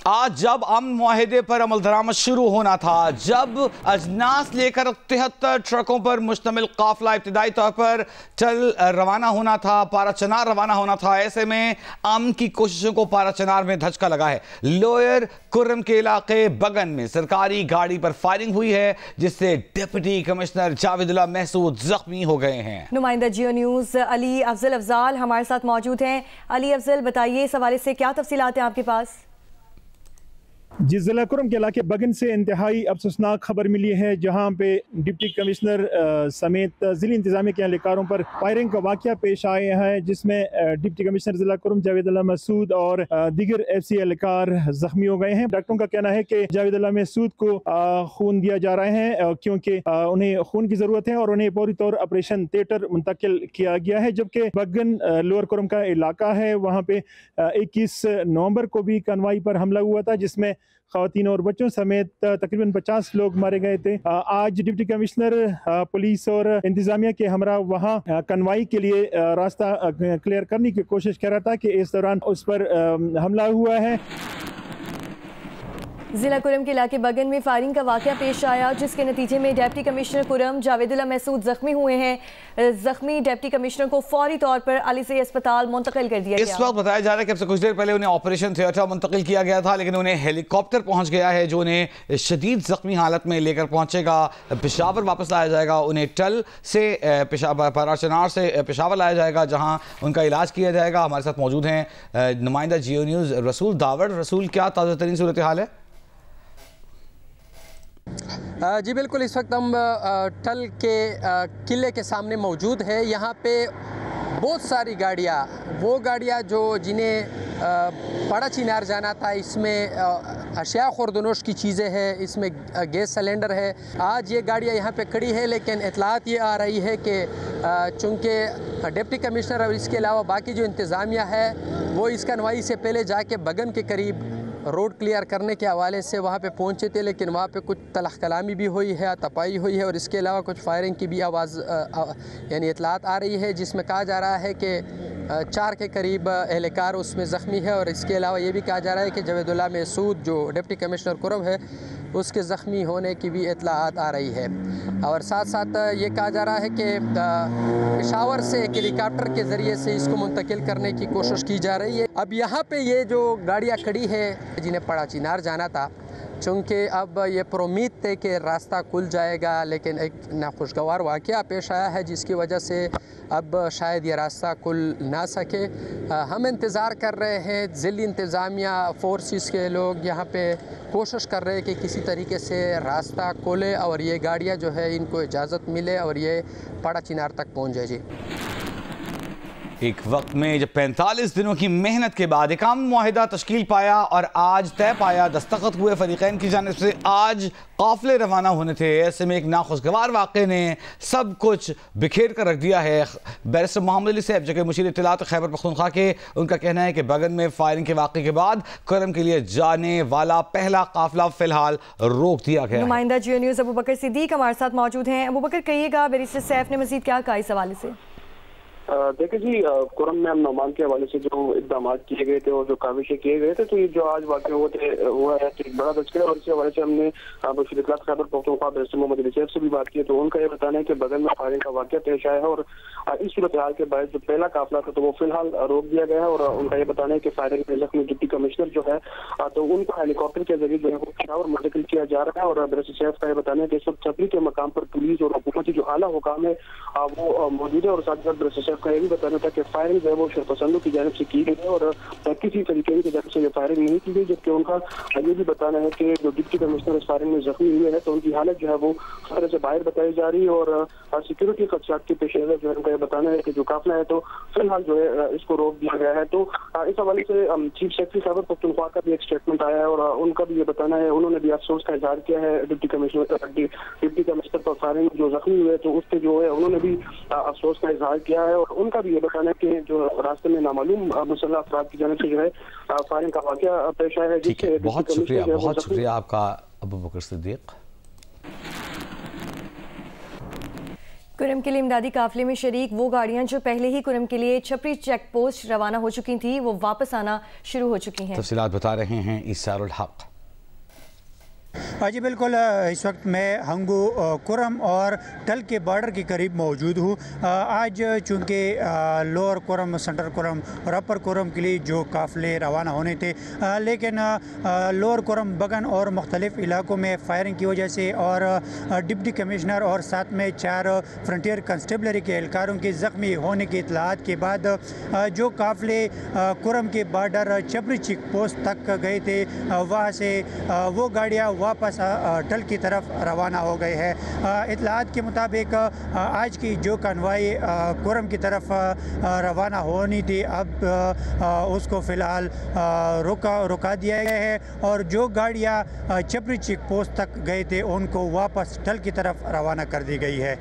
आज जब अमन मुआहिदे पर अमल दरामद शुरू होना था, जब अजनास लेकर 73 ट्रकों पर मुश्तमिल काफिला इब्तिदाई तौर पर चल रवाना होना था, पारा चनार रवाना होना था, ऐसे में अमन की कोशिशों को पारा चनार में धचका लगा है। लोअर कुर्रम के इलाके बगन में सरकारी गाड़ी पर फायरिंग हुई है, जिससे डिप्टी कमिश्नर जावेदुल्लाह महसूद जख्मी हो गए हैं। नुमाइंदा जियो न्यूज़ अली अफजल अफजाल हमारे साथ मौजूद हैं। अली अफजल, बताइए इस हवाले से क्या तफसीलात हैं आपके पास? जी, जिला कुर्रम के इलाके बगन से इंतहाई अफसोसनाक खबर मिली है, जहां पे डिप्टी कमिश्नर समेत जिला इंतजामिया के एहलकारों पर फायरिंग का वाक़या पेश आया है, जिसमें डिप्टी कमिश्नर जिला कुर्रम जावेदुल्लाह महसूद और दीगर FC एहलकार जख्मी हो गए हैं। डॉक्टरों का कहना है कि जावेदुल्लाह महसूद को खून दिया जा रहा है, क्योंकि उन्हें खून की ज़रूरत है और उन्हें फौरी तौर ऑपरेशन थिएटर मुंतकिल किया गया है। जबकि बगन लोअर कुर्रम का इलाका है, वहाँ पे 21 नवंबर को भी कन्वाई पर हमला हुआ था, जिसमें ख़वातीन और बच्चों समेत तकरीबन 50 लोग मारे गए थे। आज डिप्टी कमिश्नर पुलिस और इंतजामिया के हमरा वहाँ कन्वाई के लिए रास्ता क्लियर करने की कोशिश कर रहा था कि इस दौरान उस पर हमला हुआ है। जिला कुर्रम के इलाके बगन में फायरिंग का वाक़या पेश आया, जिसके नतीजे में डिप्टी कमिश्नर कुर्रम जावेदुल्लाह महसूद जख्मी हुए हैं। जख्मी डिप्टी कमिश्नर को फौरी तौर पर अलीसी अस्पताल मुंतकिल कर दिया गया। इस वक्त बताया जा रहा है कि अब से कुछ देर पहले उन्हें ऑपरेशन थिएटर मुंतकिल किया गया था, लेकिन उन्हें हेलीकॉप्टर पहुंच गया है, जो उन्हें शदीद जख्मी हालत में लेकर पहुंचेगा। पेशावर वापस लाया जाएगा, उन्हें टल से पारा चनार से पेशावर लाया जाएगा, जहाँ उनका इलाज किया जाएगा। हमारे साथ मौजूद हैं नुमाइंदा जियो न्यूज़ रसूल दावड़। रसूल, क्या ताज़ा तरीन सूरत हाल है? जी बिल्कुल, इस वक्त हम टल के किले के सामने मौजूद है। यहाँ पे बहुत सारी गाड़ियाँ, वो गाड़ियाँ जो जिन्हें पारा चनार जाना था, इसमें अशिया खुर्दनोश की चीज़ें हैं, इसमें गैस सिलेंडर है। आज ये गाड़ियाँ यहाँ पे खड़ी है, लेकिन इतलात ये आ रही है कि चूँकि डिप्टी कमिश्नर और इसके अलावा बाकी जो इंतज़ामिया है वो इस कन्वाई से पहले जाके बगन के करीब रोड क्लियर करने के हवाले से वहाँ पे पहुँचे थे, लेकिन वहाँ पे कुछ तलख कलामी भी हुई है, तपाई हुई है और इसके अलावा कुछ फायरिंग की भी आवाज़ यानी इतलात आ रही है, जिसमें कहा जा रहा है कि 4 के करीब एहलकार उसमें ज़ख्मी है। और इसके अलावा ये भी कहा जा रहा है कि जावेदुल्लाह महसूद जो डिप्टी कमिश्नर कुर्रम है, उसके ज़ख्मी होने की भी इतलात आ रही है। और साथ साथ ये कहा जा रहा है कि पेशावर से एक हेलीकॉप्टर के ज़रिए से इसको मुंतकिल करने की कोशिश की जा रही है। अब यहाँ पे ये जो गाड़ियाँ खड़ी है, जिन्हें पारा चनार जाना था, चूँकि अब ये प्रोमीद थे कि रास्ता खुल जाएगा, लेकिन एक नाखुशगवार वाक़या पेश आया है, जिसकी वजह से अब शायद ये रास्ता खुल ना सके। हम इंतज़ार कर रहे हैं, ज़िली इंतज़ामिया फोर्सेस के लोग यहाँ पे कोशिश कर रहे हैं कि किसी तरीके से रास्ता खोले और ये गाड़ियाँ जो है इनको इजाज़त मिले और ये पारा चनार तक पहुँच जाए। जी, एक वक्त में जब 45 दिनों की मेहनत के बाद एक अमन मुआहिदा तश्कील पाया और आज तय पाया, दस्तखत हुए फरीक़ैन की जानिब से, आज काफ़िले रवाना होने थे, ऐसे में एक नाखुशगवार वाक़े ने सब कुछ बिखेर कर रख दिया है। बैरिस्टर मोहम्मद अली साहब, जो कि मुशीर इत्तलात खैबर पख्तूनख्वा के, उनका कहना है कि बगन में फायरिंग के वाक़े के बाद कुर्रम के लिए जाने वाला पहला काफ़िला फिलहाल रोक दिया गया। नुमाइंदा जियो न्यूज़ अबू बकर सिद्दीक हमारे साथ मौजूद हैं। अबू बकर, कहिएगा बैरिस्टर सैफ ने मज़ीद क्या कहा इस हवाले से? देखिए जी, कुर्रम में अमन अमान के हवाले से जो इक़दाम किए गए थे और जो काविशें किए गए थे, तो ये जो आज वाक़या हुआ है तो एक बड़ा तस्करा है। और इसी हवाले से हमने मुशीर इत्तलात खैबर पख्तूनख्वा बैरिस्टर मोहम्मद अली साहब से भी बात की, तो उनका ये बताना है कि बगल में फायरिंग का वाक़या पेश आया है और इस सूरत हाल के बाद जो पहला काफिला था तो वो फिलहाल रोक दिया गया है। और उनका ये बताना है कि फायरिंग में जख्मी डिप्टी कमिश्नर जो है तो उनको हेलीकॉप्टर के जरिए जो है वो पेशावर मुंतकिल किया जा रहा है। और बैरिस्टर साहब का ये बताना है कि इस वक्त छपरी के मकाम पर पुलिस और हुकूमती जो आला हुकाम है वो मौजूद है। और साथ साथ बैरिस्टर साहब का ये भी बताना था कि फायरिंग जो है वो शरपसंदों की जानिब से की गई है और किसी तरीके की जानिब से ये फायरिंग नहीं की गई। जबकि उनका ये भी बताना है कि जो डिप्टी कमिश्नर इस फायरिंग में जख्मी हुए हैं तो उनकी हालत जो है वो खतरे से बाहर बताई जा रही है। और सिक्योरिटी खदशात के पेश नज़र जो है उनका ये बताना है कि जो काफिला है तो फिलहाल जो है इसको रोक दिया गया है। तो इस हवाले से चीफ सेक्रेटरी खैबर पख्तूनख्वा का भी एक स्टेटमेंट आया है और उनका भी ये बताना है, उन्होंने भी अफसोस का इजहार किया है डिप्टी कमिश्नर पर फायरिंग जो जख्मी हुए तो उस पर जो है उन्होंने भी अफसोस का इजहार किया है। और उनका भी ये बताना है कि जो रास्ते में नामालूम मुसल्लह अफराद की जानिब से जो है फायरिंग का वाक़या पेश आया है। जिससे बहुत शुक्रिया आपका अबू बकर सिद्दीक। कुरम के लिए इमदादी काफिले में शरीक वो गाड़ियां जो पहले ही कुरम के लिए छपरी चेक पोस्ट रवाना हो चुकी थी, वो वापस आना शुरू हो चुकी हैं। तफसीलात बता रहे हैं ईसारुल हक। जी बिल्कुल, इस वक्त मैं हंगू कुरम और टल के बॉर्डर के करीब मौजूद हूँ। आज चूँकि लोअर कुरम, सेंट्रल कुरम और अपर कुरम के लिए जो काफ़िले रवाना होने थे, लेकिन लोअर कुरम, बगन और मुख्तलिफ़ इलाकों में फायरिंग की वजह से और डिप्टी कमिश्नर और साथ में 4 फ्रंटियर कंस्टेबलरी के एहलकारों के ज़ख्मी होने की इतलात के बाद जो काफ़िले कुरम के बॉर्डर छपरी चेक पोस्ट तक गए थे, वहाँ से वो गाड़ियाँ वापस टल की तरफ रवाना हो गए हैं। इतलात के मुताबिक आज की जो कन्वाई कुरम की तरफ रवाना होनी थी, अब उसको फ़िलहाल रुका दिया गया है और जो गाड़ियाँ छपरी चेक पोस्ट तक गए थे उनको वापस टल की तरफ रवाना कर दी गई है।